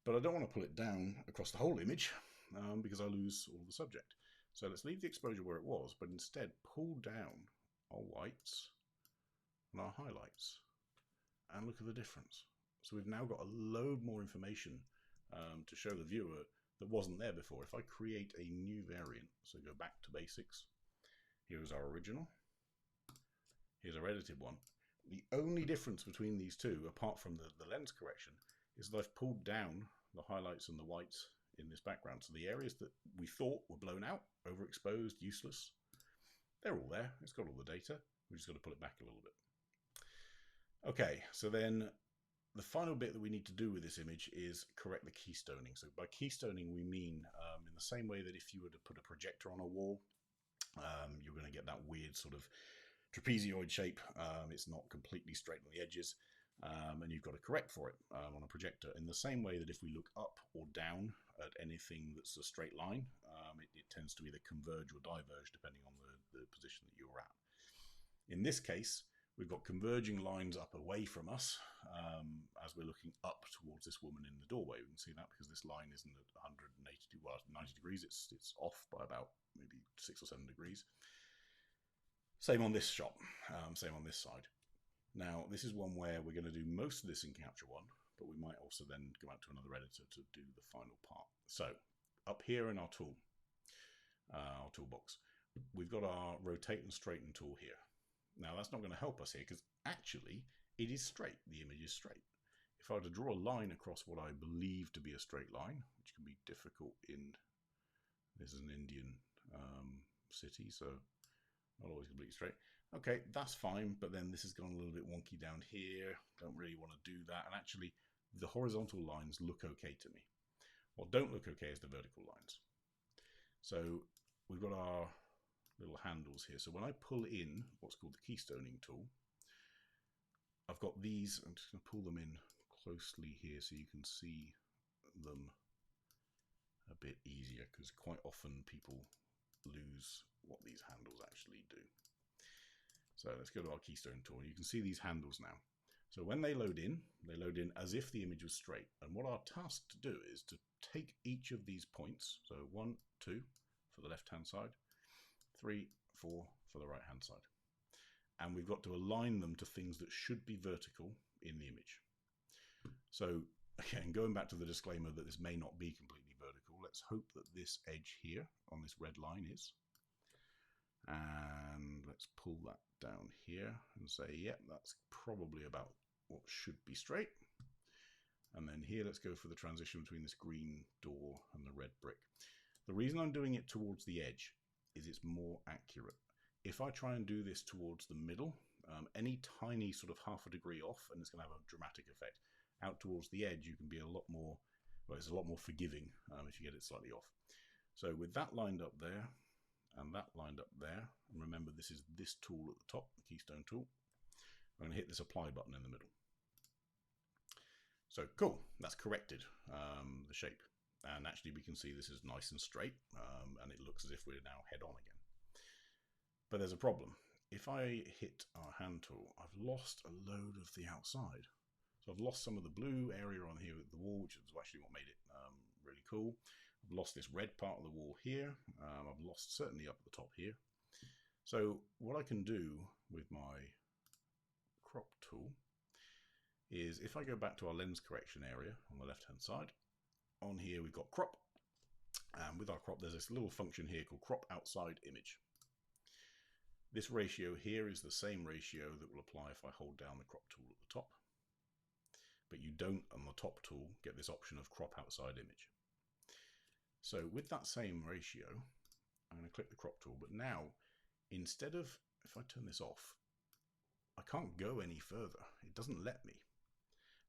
But I don't want to pull it down across the whole image because I lose all the subject. So let's leave the exposure where it was, but instead pull down our whites and our highlights and look at the difference. So we've now got a load more information to show the viewer that wasn't there before. If I create a new variant, so go back to basics, here's our original. Here's our edited one. The only difference between these two, apart from the lens correction, is that I've pulled down the highlights and the whites in this background. So the areas that we thought were blown out, overexposed, useless, they're all there. It's got all the data. We've just got to pull it back a little bit. Okay, so then the final bit that we need to do with this image is correct the keystoning. So by keystoning, we mean in the same way that if you were to put a projector on a wall you're going to get that weird sort of trapezoid shape. It's not completely straight on the edges, and you've got to correct for it on a projector. In the same way that if we look up or down at anything that's a straight line, it tends to either converge or diverge depending on the position that you're at. In this case, we've got converging lines up away from us as we're looking up towards this woman in the doorway. We can see that because this line isn't at 180, well, 90 degrees. It's off by about maybe 6 or 7 degrees. Same on this shot, same on this side. Now, this is one where we're going to do most of this in Capture One, but we might also then go out to another editor to do the final part. So, up here in our toolbox, we've got our rotate and straighten tool here. Now, that's not going to help us here because actually it is straight. The image is straight. If I were to draw a line across what I believe to be a straight line, which can be difficult this is an Indian city, so not always completely straight. Okay, that's fine, but then this has gone a little bit wonky down here. Don't really want to do that. And actually, the horizontal lines look okay to me. What don't look okay is the vertical lines. So we've got our little handles here. So when I pull in what's called the Keystoning tool, I've got these. I'm just going to pull them in closely here so you can see them a bit easier, because quite often people lose what these handles actually do. So let's go to our keystone tool. You can see these handles now. So when they load in as if the image was straight. And what our task to do is to take each of these points. So 1, 2 for the left-hand side, 3, 4 for the right-hand side. And we've got to align them to things that should be vertical in the image. So again, going back to the disclaimer that this may not be completely vertical, let's hope that this edge here on this red line is. And let's pull that down here and say, yep, that's probably about what should be straight. And then here, let's go for the transition between this green door and the red brick. The reason I'm doing it towards the edge is it's more accurate. If I try and do this towards the middle, any tiny sort of half a degree off, and it's going to have a dramatic effect. Out towards the edge, you can be a lot more, well, it's a lot more forgiving if you get it slightly off. So with that lined up there, and that lined up there, and remember this is this tool at the top, the Keystone tool, I'm going to hit this apply button in the middle. So cool, that's corrected the shape. And actually we can see this is nice and straight, and it looks as if we're now head on again. But there's a problem. If I hit our hand tool, I've lost a load of the outside. So I've lost some of the blue area on here with the wall, which is actually what made it really cool. I've lost this red part of the wall here. I've lost certainly up at the top here. So what I can do with my crop tool is if I go back to our lens correction area on the left hand side, on here we've got crop, and with our crop there's this little function here called crop outside image. This ratio here is the same ratio that will apply if I hold down the crop tool at the top, but you don't on the top tool get this option of crop outside image. So with that same ratio, I'm going to click the crop tool, but now instead of, if I turn this off, I can't go any further. It doesn't let me.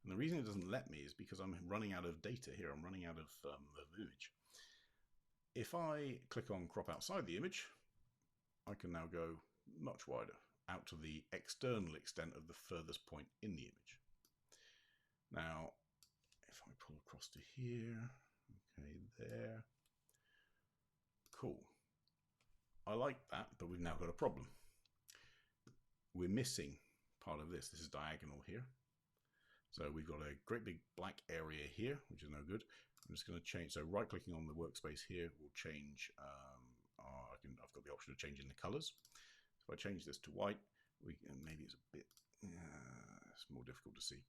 And the reason it doesn't let me is because I'm running out of data here. I'm running out of image. If I click on crop outside the image, I can now go much wider, out to the external extent of the furthest point in the image. Now, if I pull across to here, okay, there, cool. I like that, but we've now got a problem. We're missing part of this. This is diagonal here. So we've got a great big black area here, which is no good. I'm just going to change. So right clicking on the workspace here will change. I've got the option of changing the colors. So if I change this to white, maybe it's a bit, it's more difficult to see.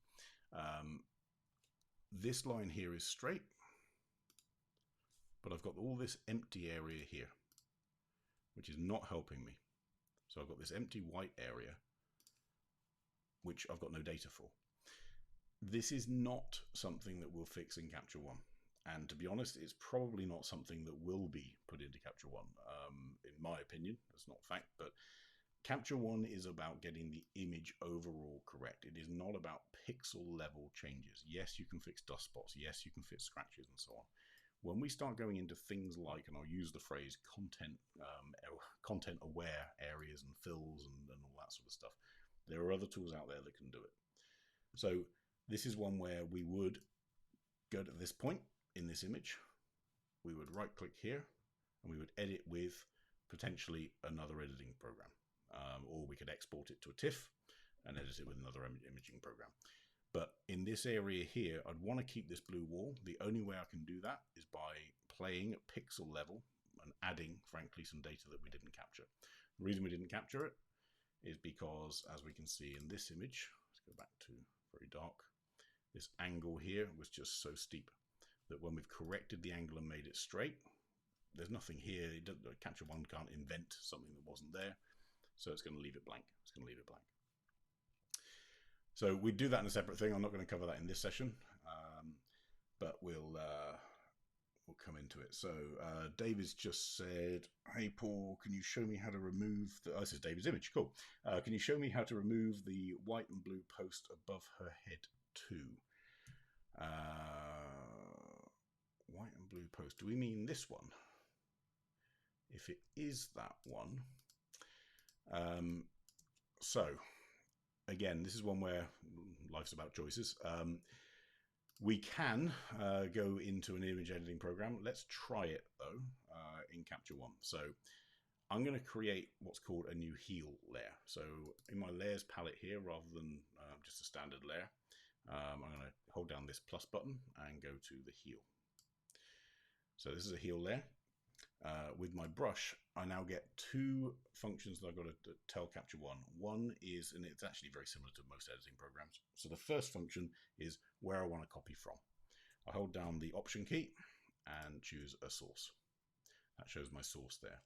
This line here is straight, but I've got all this empty area here, which is not helping me. So I've got this empty white area, which I've got no data for. This is not something that we'll fix in Capture One. And to be honest, it's probably not something that will be put into Capture One, in my opinion. That's not fact, but Capture One is about getting the image overall correct. It is not about pixel level changes. Yes, you can fix dust spots. Yes, you can fix scratches and so on. When we start going into things like, and I'll use the phrase content aware areas and fills and all that sort of stuff, there are other tools out there that can do it. So this is one where we would go to this point in this image, we would right click here, and we would edit with potentially another editing program, or we could export it to a TIFF and edit it with another imaging program. But in this area here, I'd want to keep this blue wall. The only way I can do that is by playing at pixel level and adding, frankly, some data that we didn't capture. The reason we didn't capture it is because, as we can see in this image, let's go back to very dark, this angle here was just so steep that when we've corrected the angle and made it straight, there's nothing here. Capture One can't invent something that wasn't there, so it's going to leave it blank. It's going to leave it blank. So we do that in a separate thing. I'm not going to cover that in this session, but we'll come into it. So David's just said, "Hey Paul, can you show me how to remove the?" Oh, this is David's image. Cool. Can you show me how to remove the white and blue post above her head too? White and blue post. Do we mean this one? If it is that one, so again, this is one where life's about choices. We can go into an image editing program. Let's try it though in Capture One. So I'm going to create what's called a new heel layer. So in my layers palette here, rather than just a standard layer, I'm going to hold down this plus button and go to the heel. So this is a heel layer. With my brush, I now get two functions that I've got to tell Capture One. One is, and it's actually very similar to most editing programs. So the first function is where I want to copy from. I hold down the Option key and choose a source. That shows my source there.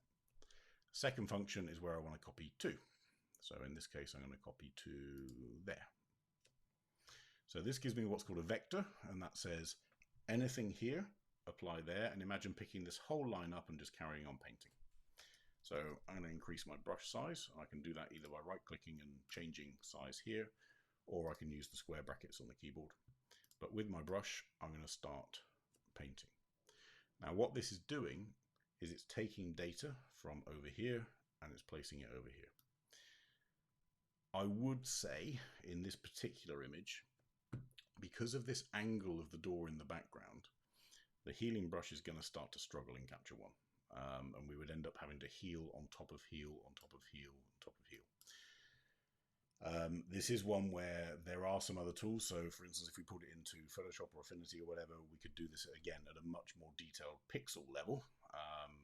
Second function is where I want to copy to. So in this case, I'm going to copy to there. So this gives me what's called a vector, and that says anything here, apply there, and imagine picking this whole line up and just carrying on painting. So I'm going to increase my brush size. I can do that either by right-clicking and changing size here, or I can use the square brackets on the keyboard. But with my brush, I'm going to start painting. Now what this is doing is it's taking data from over here and it's placing it over here. I would say in this particular image, because of this angle of the door in the background, the healing brush is going to start to struggle in Capture One. And we would end up having to heal on top of heal, on top of heal, on top of heal. This is one where there are some other tools. So for instance, if we put it into Photoshop or Affinity or whatever, we could do this again at a much more detailed pixel level. And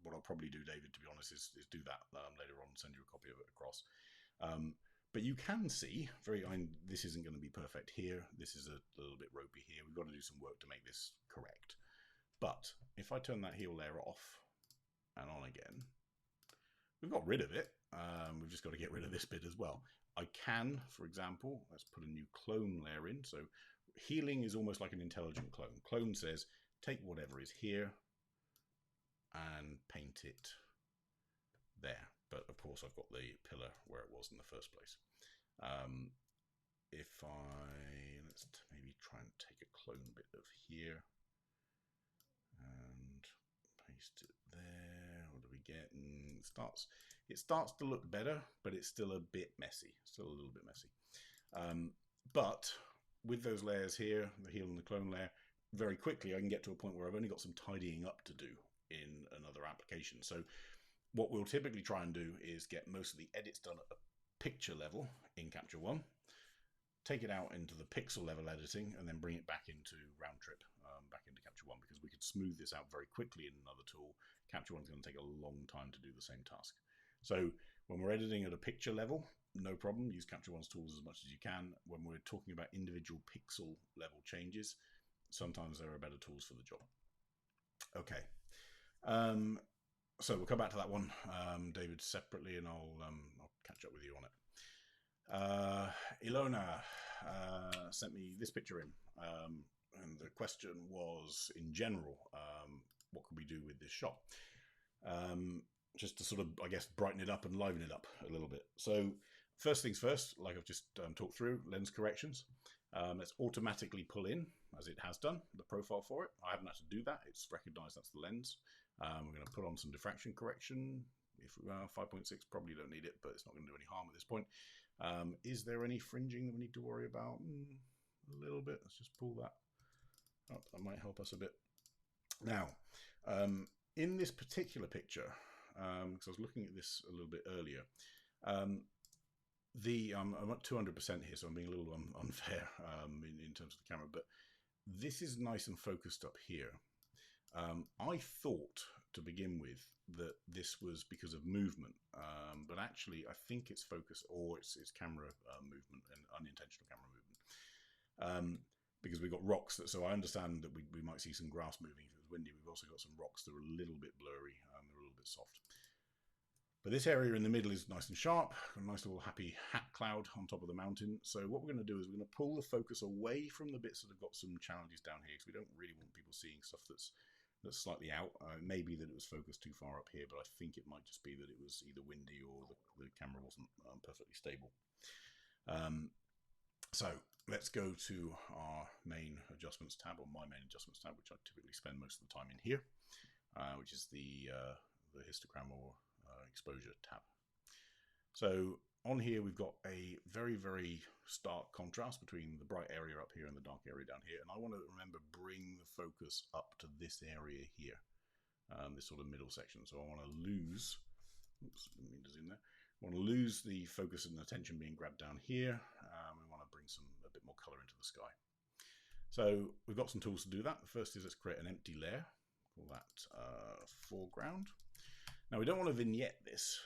what I'll probably do, David, to be honest, is do that later on, send you a copy of it across. But you can see, this isn't going to be perfect here. This is a little bit ropey here. We've got to do some work to make this correct. But if I turn that heel layer off and on again, we've got rid of it. We've just got to get rid of this bit as well. I can, for example, let's put a new clone layer in. So healing is almost like an intelligent clone. Clone says, take whatever is here and paint it there. But of course, I've got the pillar where it was in the first place. Let's maybe try and take a clone bit of here and paste it there. What do we get? And it starts to look better, but it's still a bit messy. Still a little bit messy. But with those layers here, the heal and the clone layer, very quickly I can get to a point where I've only got some tidying up to do in another application. So what we'll typically try and do is get most of the edits done at the picture level in Capture One, take it out into the pixel level editing, and then bring it back into round trip, back into Capture One, because we could smooth this out very quickly in another tool. Capture One's going to take a long time to do the same task. So when we're editing at a picture level, no problem, use Capture One's tools as much as you can. When we're talking about individual pixel level changes, sometimes there are better tools for the job. Okay. So we'll come back to that one, David, separately, and I'll catch up with you on it. Ilona sent me this picture in, and the question was, in general, what could we do with this shot? Just to sort of, I guess, brighten it up and liven it up a little bit. So first things first, like I've just talked through, lens corrections. Let's automatically pull in as it has done, the profile for it. I haven't had to do that. It's recognized that's the lens. We're going to put on some diffraction correction. If 5.6, probably don't need it, but it's not going to do any harm at this point. Is there any fringing that we need to worry about? A little bit. Let's just pull that up. That might help us a bit. Now, in this particular picture, because I was looking at this a little bit earlier, I'm at 200% here, so I'm being a little unfair in terms of the camera, but this is nice and focused up here. I thought to begin with that this was because of movement, but actually I think it's focus, or it's camera movement and unintentional camera movement, because we've got rocks so I understand that we might see some grass moving if it was windy. We've also got some rocks that are a little bit blurry, they're a little bit soft. But this area in the middle is nice and sharp, a nice little happy hat cloud on top of the mountain. So what we're going to do is we're going to pull the focus away from the bits that have got some challenges down here, because we don't really want people seeing stuff that's slightly out. It may be that it was focused too far up here, but I think it might just be that it was either windy or the camera wasn't perfectly stable. So let's go to our main adjustments tab, or my main adjustments tab, which I typically spend most of the time in here, which is the histogram or exposure tab. So on here we've got a very, very stark contrast between the bright area up here and the dark area down here, and I want to remember bring the focus up to this area here, this sort of middle section. So I want to lose, oops, didn't mean to zoom there. I want to lose the focus and attention being grabbed down here. We want to bring a bit more color into the sky. So we've got some tools to do that. The first is let's create an empty layer, call that foreground. Now we don't want to vignette this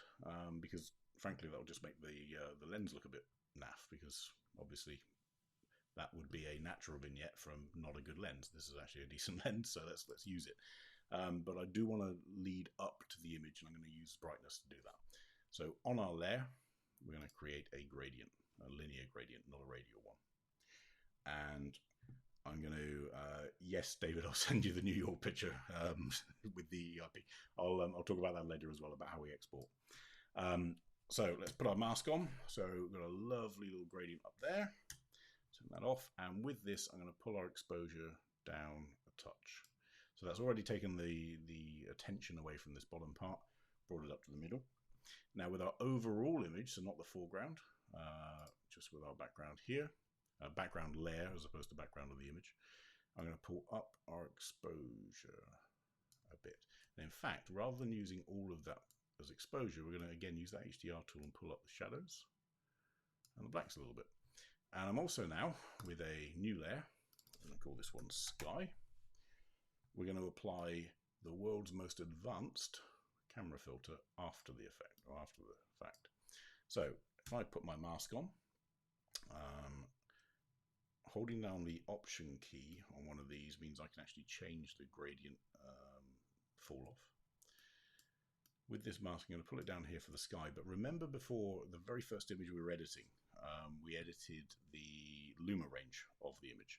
because frankly that will just make the lens look a bit naff, because obviously that would be a natural vignette from not a good lens. This is actually a decent lens, so let's use it. But I do want to lead up to the image, and I'm going to use brightness to do that. So on our layer, we're going to create a gradient, a linear gradient, not a radial one. And I'm going to, yes, David, I'll send you the New York picture with the EIP. I'll talk about that later as well, about how we export. So let's put our mask on. So we've got a lovely little gradient up there. Turn that off. And with this, I'm going to pull our exposure down a touch. So that's already taken the attention away from this bottom part, brought it up to the middle. Now with our overall image, so not the foreground, just with our background here, background layer as opposed to background of the image, I'm going to pull up our exposure a bit. And in fact, rather than using all of that as exposure, we're going to again use that HDR tool and pull up the shadows and the blacks a little bit. And I'm also now with a new layer, I'm going to call this one Sky. We're going to apply the world's most advanced camera filter after the effect, or after the fact. So if I put my mask on, holding down the Option key on one of these means I can actually change the gradient fall off. With this mask, I'm going to pull it down here for the sky. But remember, before the very first image we were editing, we edited the luma range of the image.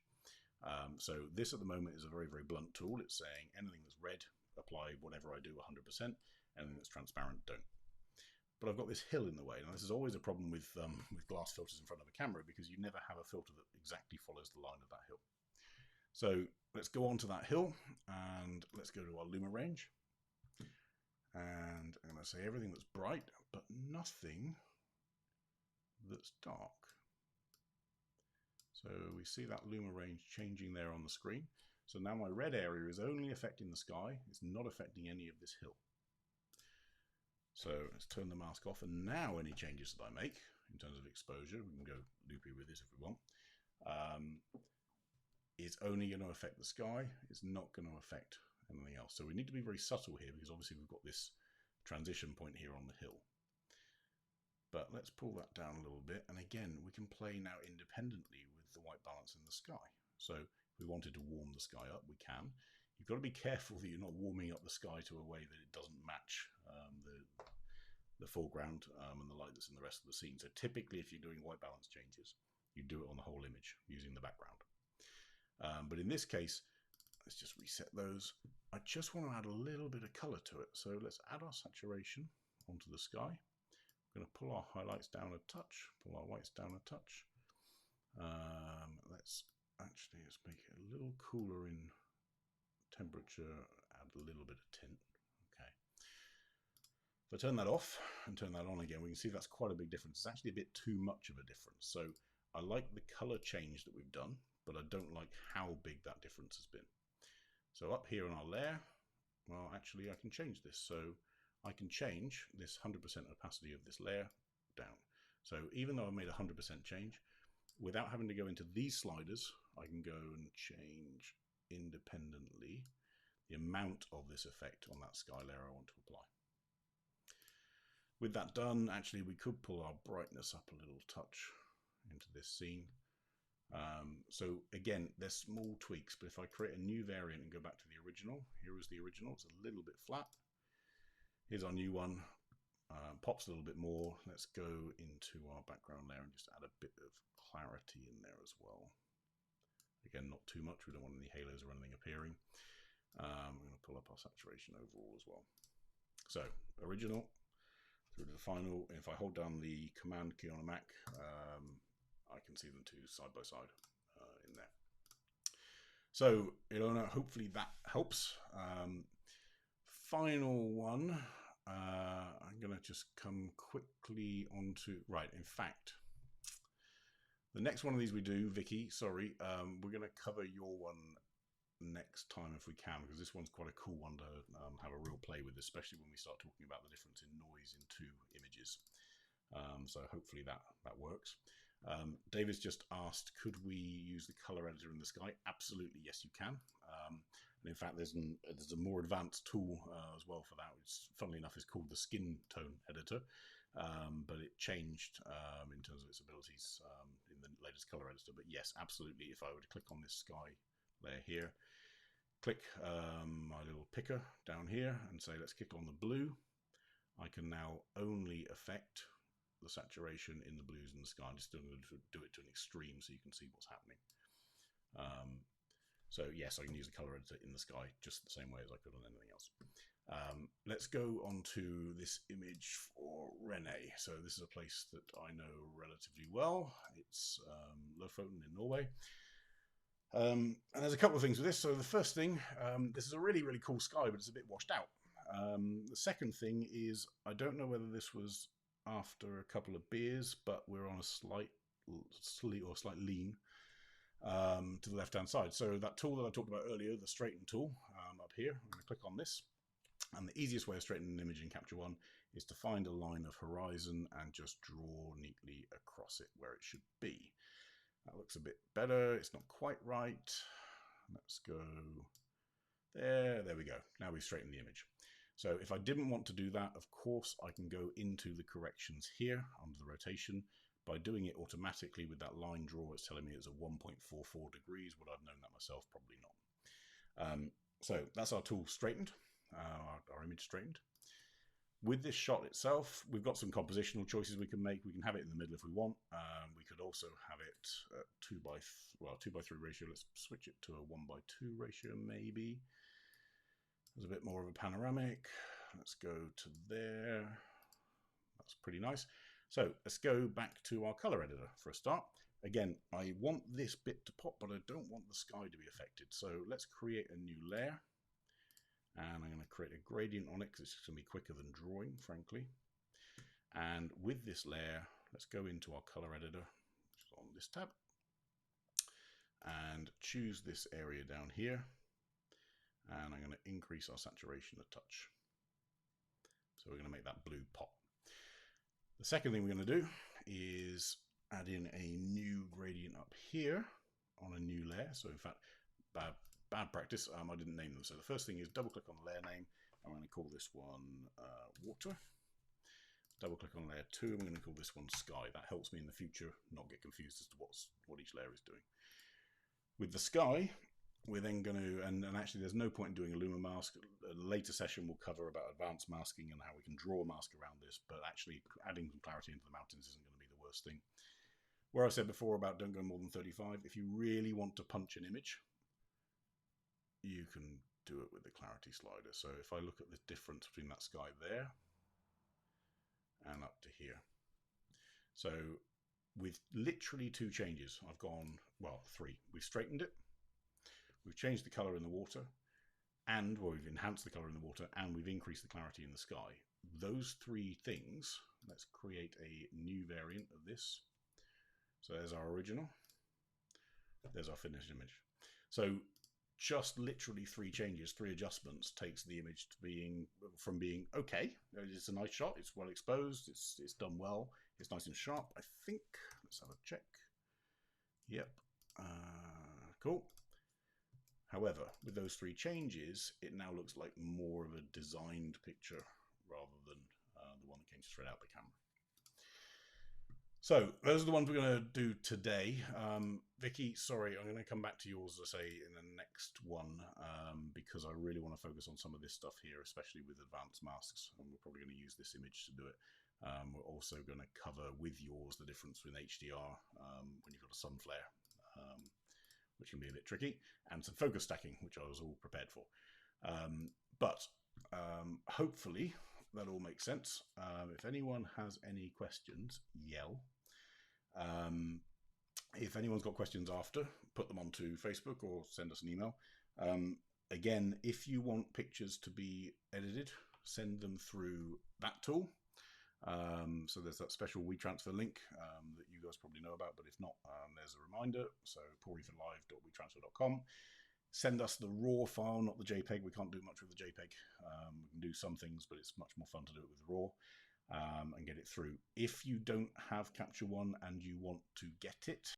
So this at the moment is a very, very blunt tool. It's saying anything that's red, apply whatever I do 100%. Anything that's transparent, don't. But I've got this hill in the way, and this is always a problem with glass filters in front of a camera, because you never have a filter that exactly follows the line of that hill. So let's go on to that hill, and let's go to our luma range. And I'm going to say everything that's bright, but nothing that's dark. So we see that luma range changing there on the screen. So now my red area is only affecting the sky. It's not affecting any of this hill. So let's turn the mask off, and now any changes that I make in terms of exposure, we can go loopy with this if we want, is only going to affect the sky. It's not going to affect anything else. So we need to be very subtle here, because obviously we've got this transition point here on the hill. But let's pull that down a little bit, and again we can play now independently with the white balance in the sky. So if we wanted to warm the sky up, we can. You've got to be careful that you're not warming up the sky to a way that it doesn't match the foreground and the light that's in the rest of the scene. So typically if you're doing white balance changes, you do it on the whole image using the background. But in this case, let's just reset those. I just want to add a little bit of color to it. So let's add our saturation onto the sky. We're going to pull our highlights down a touch, pull our whites down a touch. Let's actually, let's make it a little cooler in temperature, add a little bit of tint. Okay. If I turn that off and turn that on again, we can see that's quite a big difference. It's actually a bit too much of a difference. So I like the color change that we've done, but I don't like how big that difference has been. So up here on our layer, well, actually I can change this. So I can change this 100% opacity of this layer down. So even though I've made a 100% change, without having to go into these sliders, I can go and change independently the amount of this effect on that sky layer I want to apply. With that done, actually we could pull our brightness up a little touch into this scene. So again, they're small tweaks, but if I create a new variant and go back to the original, here is the original, it's a little bit flat. Here's our new one, pops a little bit more. Let's go into our background layer and just add a bit of clarity in there as well. Again, not too much, we don't want any halos or anything appearing. I'm going to pull up our saturation overall as well. So, original through to the final. If I hold down the command key on a Mac, I can see them two side by side in there. So, Ilona, hopefully that helps. Final one, I'm going to just come quickly onto, right, in fact, the next one of these we do, Vicky, sorry, we're going to cover your one next time if we can, because this one's quite a cool one to have a real play with, especially when we start talking about the difference in noise in two images. So hopefully that works. David's just asked, could we use the color editor in the sky? Absolutely, yes, you can. And in fact, there's a more advanced tool as well for that, which, funnily enough, is called the skin tone editor. But it changed in terms of its abilities in the latest color editor. But yes, absolutely. If I were to click on this sky layer here, click my little picker down here and say, let's click on the blue, I can now only affect the saturation in the blues in the sky. I'm just going to do it to an extreme so you can see what's happening. So yes, I can use the color editor in the sky just the same way as I could on anything else. Let's go on to this image for Rene. So this is a place that I know relatively well. It's Lofoten in Norway. And there's a couple of things with this. So the first thing, this is a really, really cool sky, but it's a bit washed out. The second thing is, I don't know whether this was after a couple of beers, but we're on a slight lean to the left-hand side. So that tool that I talked about earlier, the straighten tool, up here, I'm going to click on this. And the easiest way of straightening an image in Capture One is to find a line of horizon and just draw neatly across it where it should be. That looks a bit better. It's not quite right. Let's go there. There we go. Now we've straightened the image. So if I didn't want to do that, of course, I can go into the corrections here under the rotation. By doing it automatically with that line draw, it's telling me it's a 1.44 degrees. Would I have known that myself? Probably not. So that's our tool straightened, our image straightened. With this shot itself, we've got some compositional choices we can make. We can have it in the middle if we want. We could also have it at 2:3 ratio. Let's switch it to a 1:2 ratio maybe. There's a bit more of a panoramic. Let's go to there. That's pretty nice. So let's go back to our color editor for a start. Again, I want this bit to pop, but I don't want the sky to be affected. So let's create a new layer. And I'm going to create a gradient on it because it's going to be quicker than drawing, frankly. And with this layer, let's go into our color editor, which is on this tab, and choose this area down here. And I'm going to increase our saturation a touch. So we're going to make that blue pop. The second thing we're going to do is add in a new gradient up here on a new layer. So in fact, bad practice, I didn't name them. So the first thing is double click on the layer name. I'm going to call this one water. Double click on layer 2. I'm going to call this one sky. That helps me in the future not get confused as to what each layer is doing. With the sky, we're then going to, and actually there's no point in doing a luma mask. A later session will cover about advanced masking and how we can draw a mask around this, but actually adding some clarity into the mountains isn't going to be the worst thing. Where I said before about don't go more than 35, if you really want to punch an image, you can do it with the clarity slider. So if I look at the difference between that sky there and up to here. So with literally 2 changes. I've gone, well, 3. We've straightened it, we've changed the color in the water, and we've enhanced the color in the water, and we've increased the clarity in the sky. Those 3 things, let's create a new variant of this. So there's our original, there's our finished image. So just literally 3 changes, 3 adjustments takes the image to being, from being okay, it's a nice shot, it's well exposed, it's done well, it's nice and sharp, I think. Let's have a check. Yep. Cool. However, with those 3 changes, it now looks like more of a designed picture rather than the one that came straight out the camera. So those are the ones we're going to do today. Vicky, sorry, I'm going to come back to yours, as I say, in the next one, because I really want to focus on some of this stuff here, especially with advanced masks, and we're probably going to use this image to do it. We're also going to cover with yours the difference between HDR when you've got a sun flare, which can be a bit tricky, and some focus stacking, which I was all prepared for. But hopefully that all makes sense. If anyone has any questions, yell. If anyone's got questions after, put them onto Facebook or send us an email. Again, if you want pictures to be edited, send them through that tool. So there's that special WeTransfer link that you guys probably know about, but if not, there's a reminder. So paulreeferlive.wetransfer.com. Send us the raw file, not the JPEG. We can't do much with the JPEG. We can do some things, but it's much more fun to do it with the raw and get it through. If you don't have Capture One and you want to get it,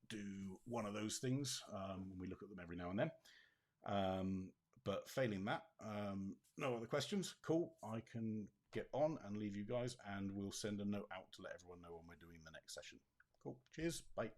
do one of those things. We look at them every now and then. But failing that, no other questions. Cool. I can get on and leave you guys, and we'll send a note out to let everyone know when we're doing the next session. Cool. Cheers. Bye.